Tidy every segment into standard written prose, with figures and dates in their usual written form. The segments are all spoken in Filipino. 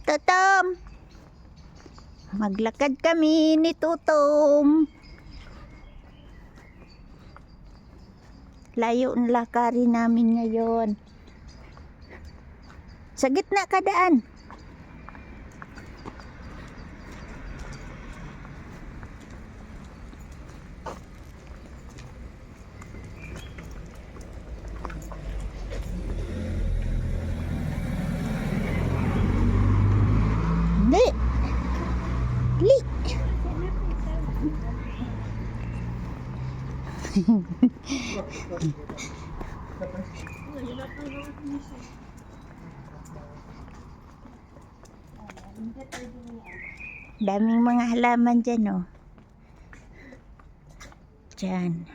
Totom! Maglakad kami ni Totom. Layo ang lakarin namin ngayon. Sa gitna ka daan. Li! Li! Daming mga halaman dyan, oh. Dyan.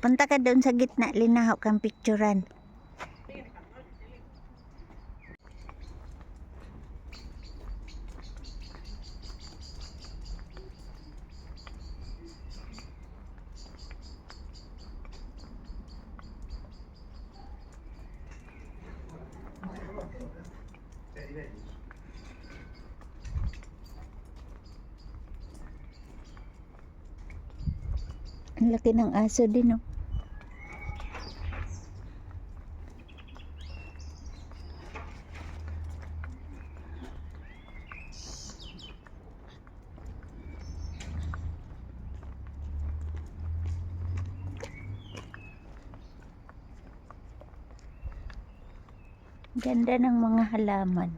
Punta ka doon sa gitna, linahaw kang picturean. Ang laki ng aso din, oh. Ganda ng mga halaman.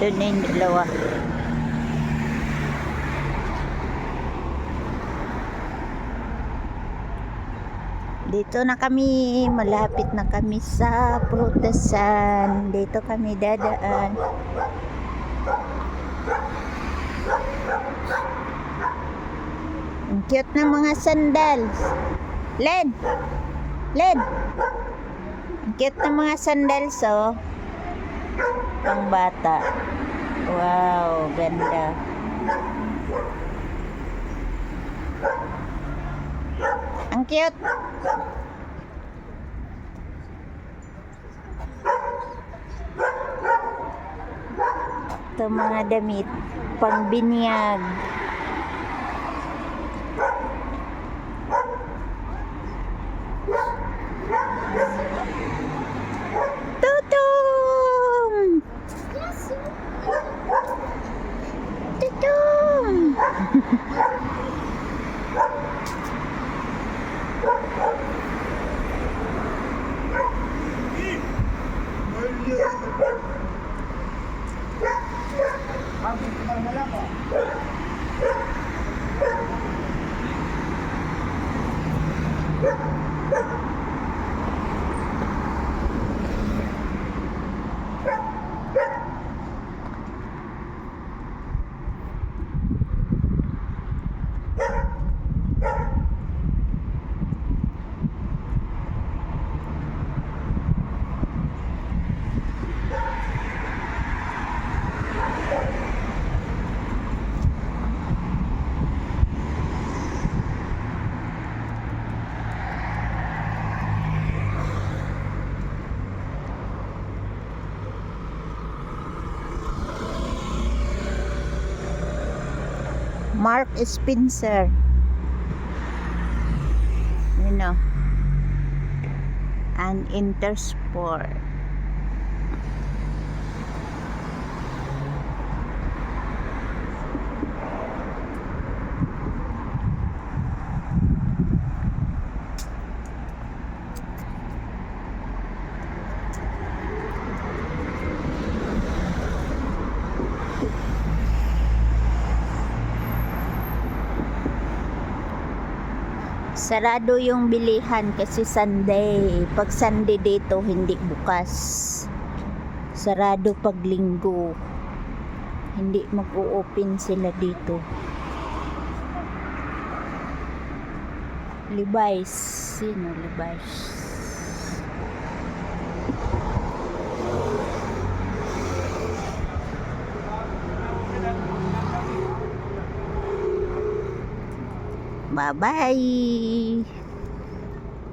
Doon na yung dalawa. Dito na kami, malapit na kami sa prutasan. Dito kami dadaan. Ang cute ng mga sandals. Len! Len! Ang cute ng mga sandals, oh. Pang bata. Wow, ganda. Ang cute. Ito mga damit pang binyag. Totom! Totom! Mark Spencer. You know. And Intersport. Sarado yung bilihan kasi Sunday. Pag Sunday dito, hindi bukas. Sarado pag Linggo. Hindi mag-o-open sila dito. Levi's. Sino Levi's? Bye-bye.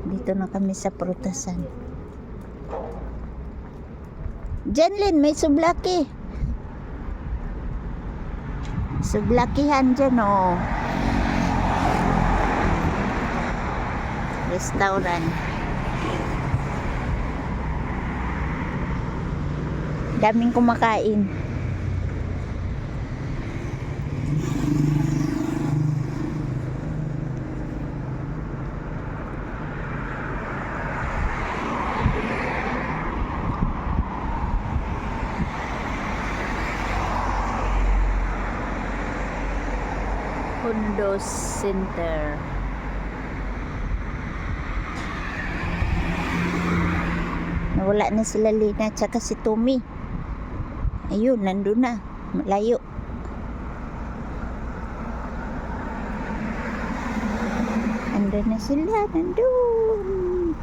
Dito na kami sa prutasan. Janlin, may sublaki. Sublakihan dyan, oh. Restaurant. Daming kumakain. Hondo Center. Nawala na sila Lina tsaka si Tommy. Ayun, nandun na. Malayo. Nandun na sila. Nandun.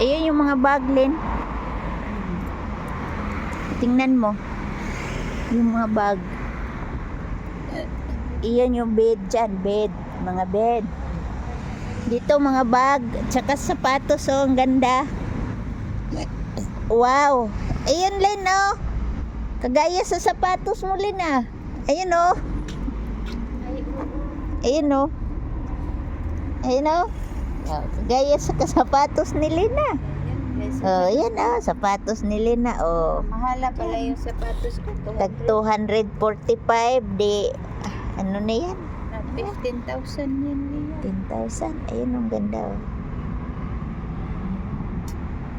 Ayan yung mga baglin. Tingnan mo. Yung mga bag. Iyan yung bed dyan. Bed. Mga bed. Dito mga bag. Tsaka sapatos. Oh, ang ganda. Wow. Ayan Len, oh. Kagaya sa sapatos mo Len, ah. Ayan, oh. Ayan, oh. Ayan, oh. Oh, kagaya sa sapatos ni Lina. Oh, yan ah, sapatos ni Lina. Oh. Mahala pala yung sapatos ko. Tag 245 di ano na yan? 15,000 yan niya. 10,000. Ayun ang ganda. Oh.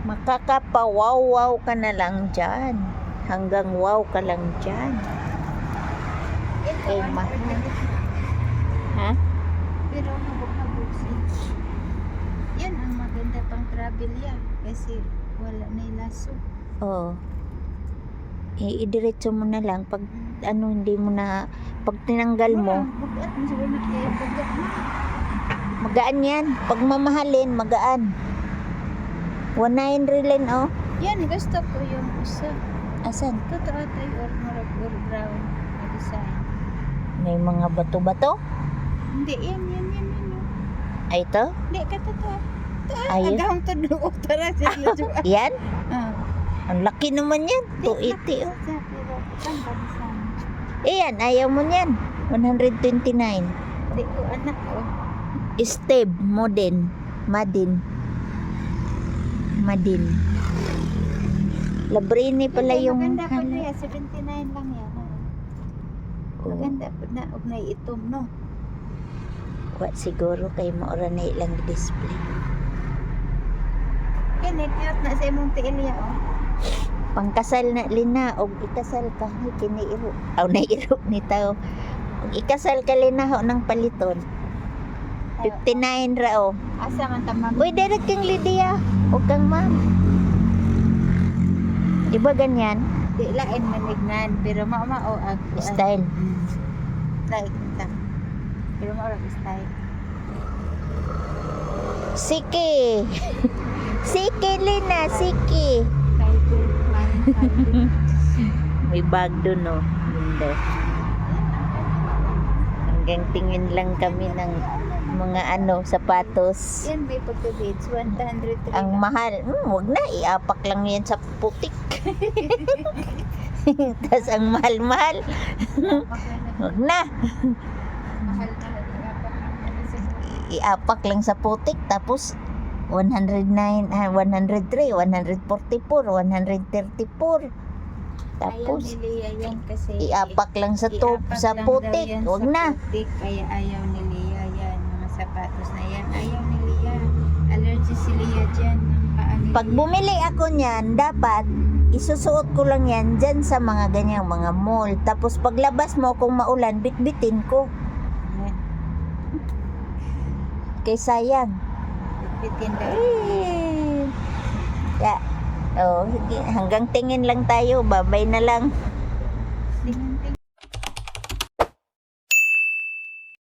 Makakapawaw-wow ka na lang dyan. Hanggang wow ka lang dyan. Eh, mahal. Ha? Pero habog-habog siya. Yan ang maganda pang travel yan. Kasi wala na yung laso. Oo. Idiretso mo na lang. Pag ano, hindi mo na, pag tinanggal mo, Bugat mo siguro na kaya bugat mo. magaan yan. Pag mamahalin, magaan. 1,900 rin, oh. Yan, gusto ko yung isa. Asan? Totoo tayo or marag or brown na design. May mga bato-bato? Hindi, yan. Oh. Ay, ito? Hindi, katotoo. Ayun. Agawang tudo. Tara, sila juga. Yan? Ah. Ang laki naman yan. 280, oh. Pero, saan ba design? Ayan, ayaw mo yan. 129. Hindi ko anak, oh. Steve, Modin. Madin. Labrini pala Hindi, yung maganda pa hala. niya, 79 lang yan. Oh. Maganda pa na, og na itom, no? Wa siguro kay maura na ilang display. Kini, cute na sa imong tiilya, oh. Pangkasal na Lina og ikasal ka ni kini iro. Aw na iro ni tao. Og ikasal ka Lina ho ng paliton. 59 ra oh. Asa man ta ma'am? Uy, direct kang Lydia. Huwag kang ma'am. Di ba ganyan? Di lain manignan, pero mao ang Style. Like ta. Pero mao ang style. Siki. Siki Lina, Siki. Style ko, man. May bag doon, no? Hindi. Hanggang tingin lang kami ng mga sapatos. Yan, may pagka-beads. 103 Ang lang. mahal. Wag na. Iapak lang yan sa putik. Tapos ang mahal-mahal. Wag na. Mahal na. Iapak lang sa putik. Tapos 109, 103, 144, 134. Ayaw Tapos ni Lea yan kasi iapak lang sa iapak sa lang putik. daw yan Wag sa na. putik, kaya ayaw ni Lea yan. Mga sapatos na yan. Ayaw ni Lea. Allergy si Lea dyan. Ng paa ni Pag Lea. bumili ako niyan, dapat isusuot ko lang yan dyan sa mga ganyang mga mall. Tapos paglabas mo, kung maulan, bitbitin ko. Yan. Kay sayang. Bitin daw. Eh. Sige. Hanggang tingin lang tayo. Babay na lang. Tingnan